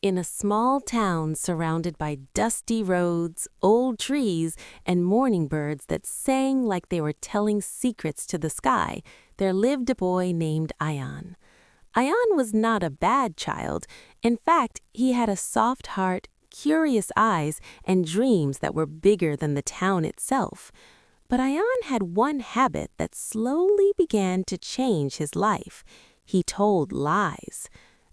In a small town surrounded by dusty roads, old trees, and morning birds that sang like they were telling secrets to the sky, there lived a boy named Ion. Ion was not a bad child. In fact, he had a soft heart, curious eyes, and dreams that were bigger than the town itself. But Ion had one habit that slowly began to change his life. He told lies.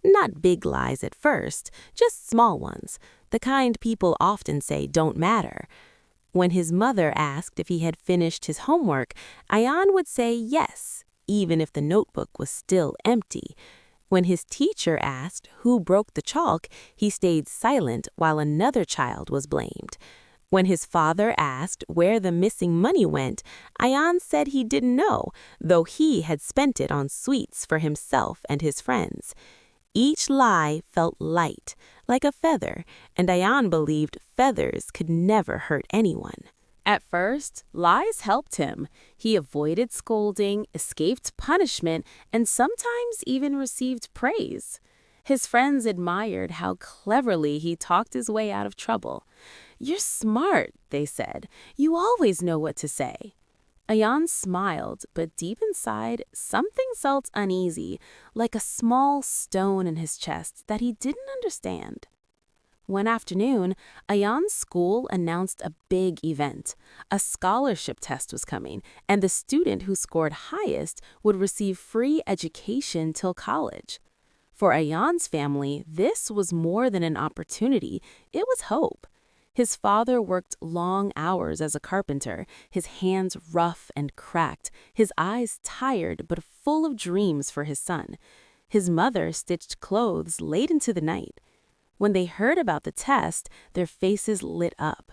Not big lies at first, just small ones, the kind people often say don't matter. When his mother asked if he had finished his homework, Ion would say yes, even if the notebook was still empty. When his teacher asked who broke the chalk, he stayed silent while another child was blamed. When his father asked where the missing money went, Ion said he didn't know, though he had spent it on sweets for himself and his friends. Each lie felt light, like a feather, and Ion believed feathers could never hurt anyone. At first, lies helped him. He avoided scolding, escaped punishment, and sometimes even received praise. His friends admired how cleverly he talked his way out of trouble. "You're smart," they said. "You always know what to say." Ion smiled, but deep inside, something felt uneasy, like a small stone in his chest that he didn't understand. One afternoon, Ion's school announced a big event. A scholarship test was coming, and the student who scored highest would receive free education till college. For Ion's family, this was more than an opportunity, it was hope. His father worked long hours as a carpenter, his hands rough and cracked, his eyes tired but full of dreams for his son. His mother stitched clothes late into the night. When they heard about the test, their faces lit up.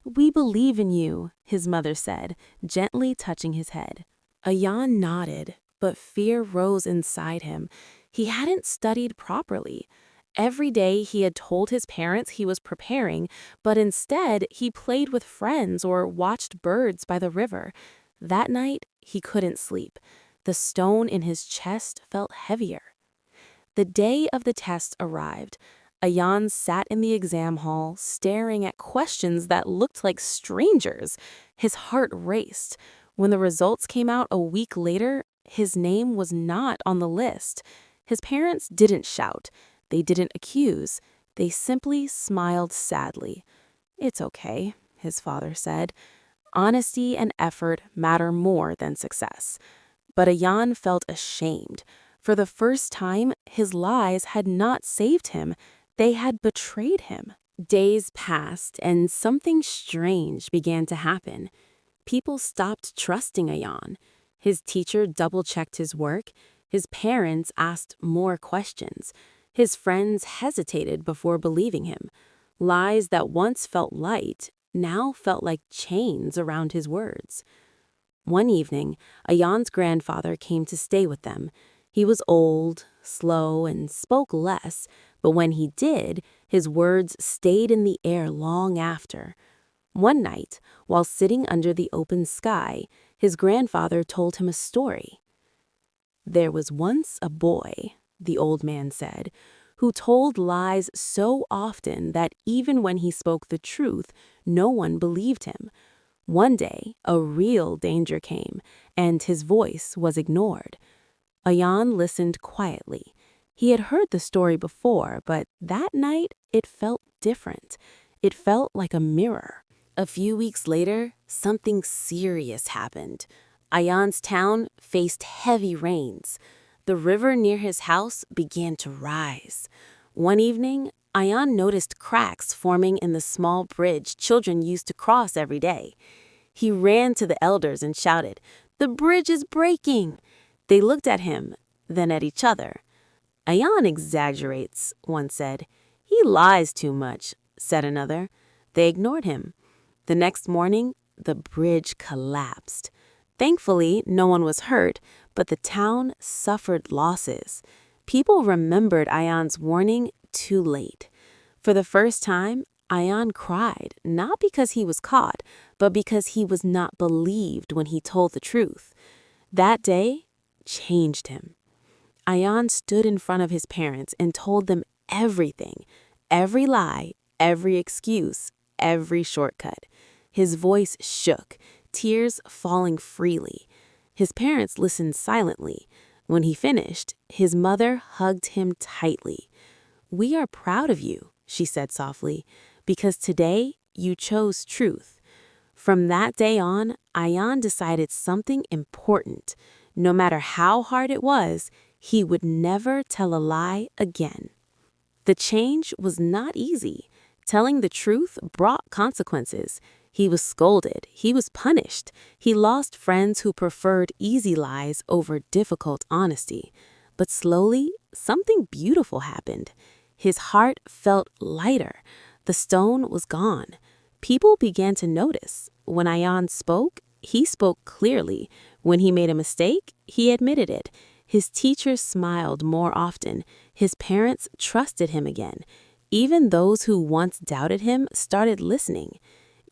"We believe in you," his mother said, gently touching his head. Ion nodded, but fear rose inside him. He hadn't studied properly. Every day he had told his parents he was preparing, but instead he played with friends or watched birds by the river. That night he couldn't sleep. The stone in his chest felt heavier. The day of the test arrived. Ion sat in the exam hall, staring at questions that looked like strangers. His heart raced. When the results came out a week later, his name was not on the list. His parents didn't shout. They didn't accuse. They simply smiled sadly. "It's okay," his father said. "Honesty and effort matter more than success." But Ion felt ashamed. For the first time, his lies had not saved him. They had betrayed him. Days passed, and something strange began to happen. People stopped trusting Ion. His teacher double-checked his work. His parents asked more questions. His friends hesitated before believing him. Lies that once felt light now felt like chains around his words. One evening, Ion's grandfather came to stay with them. He was old, slow, and spoke less, but when he did, his words stayed in the air long after. One night, while sitting under the open sky, his grandfather told him a story. "There was once a boy," the old man said, "who told lies so often that even when he spoke the truth, no one believed him. One day, a real danger came, and his voice was ignored." Ion listened quietly. He had heard the story before, but that night it felt different. It felt like a mirror. A few weeks later, something serious happened. Ion's town faced heavy rains. The river near his house began to rise. One evening, Ion noticed cracks forming in the small bridge children used to cross every day. He ran to the elders and shouted, "The bridge is breaking!" They looked at him, then at each other. "Ion exaggerates," one said. "He lies too much," said another. They ignored him. The next morning, the bridge collapsed. Thankfully, no one was hurt, but the town suffered losses. People remembered Ion's warning too late. For the first time, Ion cried, not because he was caught, but because he was not believed when he told the truth. That day changed him. Ion stood in front of his parents and told them everything. every lie, every excuse, every shortcut. His voice shook, tears falling freely. His parents listened silently. When he finished, his mother hugged him tightly. "We are proud of you," she said softly, "because today you chose truth." From that day on, Ayan decided something important. No matter how hard it was, he would never tell a lie again. The change was not easy. Telling the truth brought consequences. He was scolded. He was punished. He lost friends who preferred easy lies over difficult honesty. But slowly, something beautiful happened. His heart felt lighter. The stone was gone. People began to notice. When Ayan spoke, he spoke clearly. When he made a mistake, he admitted it. His teachers smiled more often. His parents trusted him again. Even those who once doubted him started listening.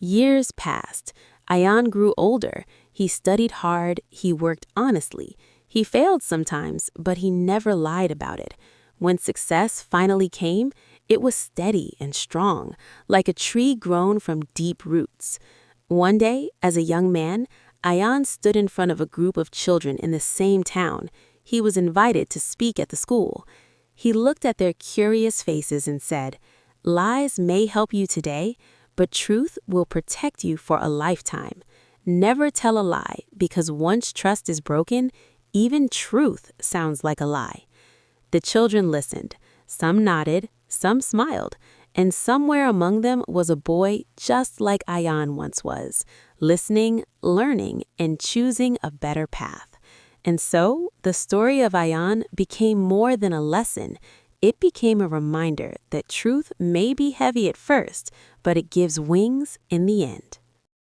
Years passed. Ayan grew older. He studied hard. He worked honestly. He failed sometimes, but he never lied about it. When success finally came, it was steady and strong, like a tree grown from deep roots. One day, as a young man, Ayan stood in front of a group of children in the same town. He was invited to speak at the school. He looked at their curious faces and said, "Lies may help you today, but truth will protect you for a lifetime. Never tell a lie, because once trust is broken, even truth sounds like a lie." The children listened. Some nodded, some smiled, and somewhere among them was a boy just like Ayan once was, listening, learning, and choosing a better path. And so, the story of Ayan became more than a lesson. It became a reminder that truth may be heavy at first, but it gives wings in the end.